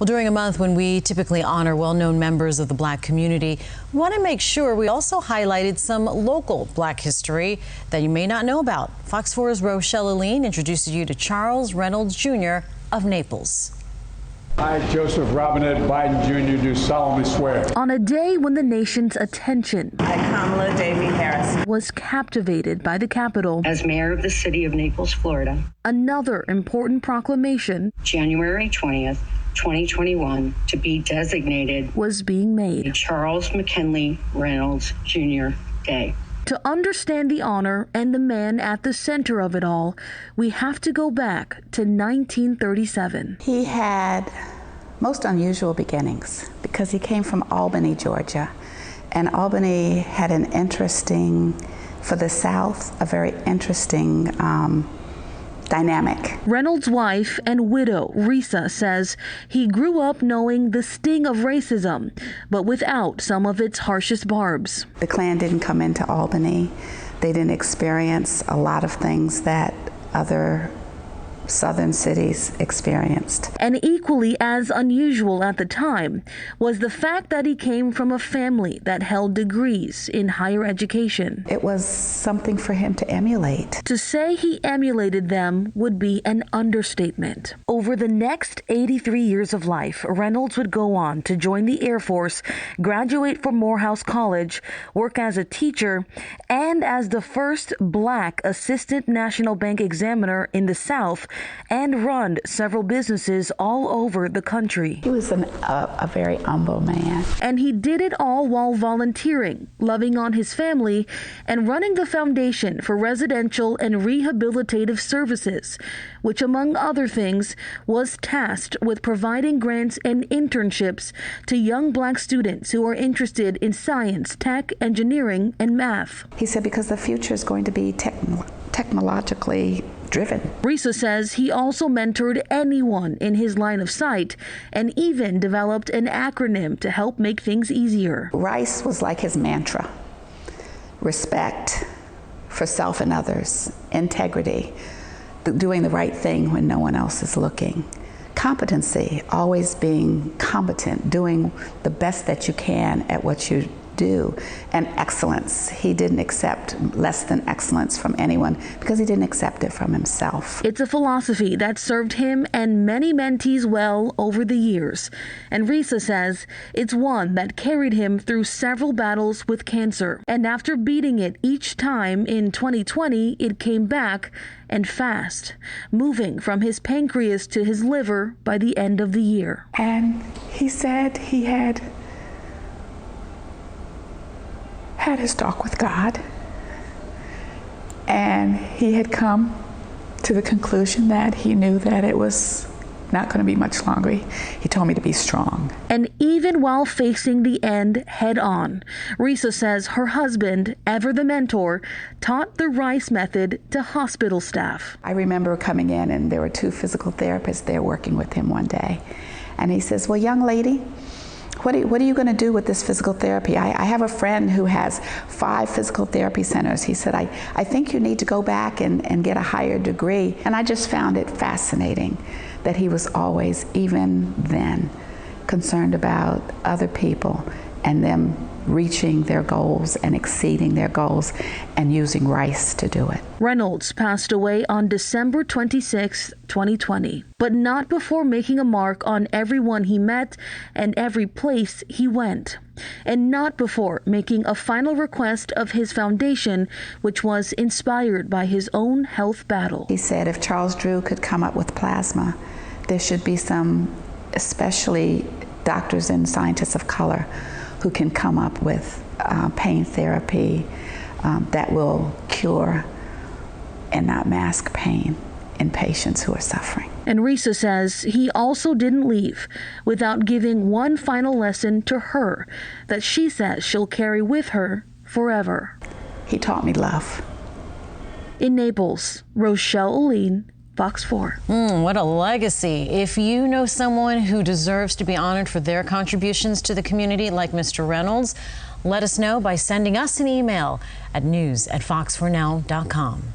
Well, during a month when we typically honor well-known members of the Black community, we want to make sure we also highlighted some local Black history that you may not know about. Fox 4's Rochelle Aline introduces you to Charles Reynolds Jr. of Naples. I, Joseph Robinette Biden Jr., do solemnly swear. On a day when the nation's attention Kamala Davy Harris was captivated by the Capitol as mayor of the city of Naples, Florida, another important proclamation, January 20th, 2021, to be designated was being made. Charles McKinley Reynolds Jr. Day. To understand the honor and the man at the center of it all, we have to go back to 1937. He had most unusual beginnings because he came from Albany, Georgia. And Albany had an interesting, for the South, a very interesting dynamic. Reynolds' wife and widow, Risa, says he grew up knowing the sting of racism, but without some of its harshest barbs. The Klan didn't come into Albany. They didn't experience a lot of things that other southern cities experienced. And equally as unusual at the time was the fact that he came from a family that held degrees in higher education. It was something for him to emulate. To say he emulated them would be an understatement. Over the next 83 years of life, Reynolds would go on to join the Air Force, graduate from Morehouse College, work as a teacher, and as the first Black assistant National Bank examiner in the South, and run several businesses all over the country. He was a very humble man. And he did it all while volunteering, loving on his family, and running the Foundation for Residential and Rehabilitative Services, which, among other things, was tasked with providing grants and internships to young Black students who are interested in science, tech, engineering, and math. He said because the future is going to be technologically driven. Risa says he also mentored anyone in his line of sight and even developed an acronym to help make things easier. RICE was like his mantra: respect for self and others, integrity, doing the right thing when no one else is looking, competency, always being competent, doing the best that you can at what you do, and excellence. He didn't accept less than excellence from anyone because he didn't accept it from himself. It's a philosophy that served him and many mentees well over the years. And Risa says it's one that carried him through several battles with cancer. And after beating it each time in 2020, it came back, and fast, moving from his pancreas to his liver by the end of the year. And he said he had his talk with God, and he had come to the conclusion that he knew that it was not going to be much longer. He told me to be strong. And even while facing the end head on, Risa says her husband, ever the mentor, taught the RICE method to hospital staff. I remember coming in and there were two physical therapists there working with him one day. And he says, well, young lady, what are you going to do with this physical therapy? I have a friend who has 5 physical therapy centers. He said, I think you need to go back and get a higher degree. And I just found it fascinating that he was always, even then, concerned about other people and them reaching their goals and exceeding their goals and using RICE to do it. Reynolds passed away on December 26, 2020, but not before making a mark on everyone he met and every place he went, and not before making a final request of his foundation, which was inspired by his own health battle. He said if Charles Drew could come up with plasma, there should be some, especially doctors and scientists of color, who can come up with pain therapy that will cure and not mask pain in patients who are suffering. And Risa says he also didn't leave without giving one final lesson to her that she says she'll carry with her forever. He taught me love. In Naples, Rochelle Aline, Fox 4. What a legacy. If you know someone who deserves to be honored for their contributions to the community like Mr. Reynolds, let us know by sending us an email at news@fox4now.com.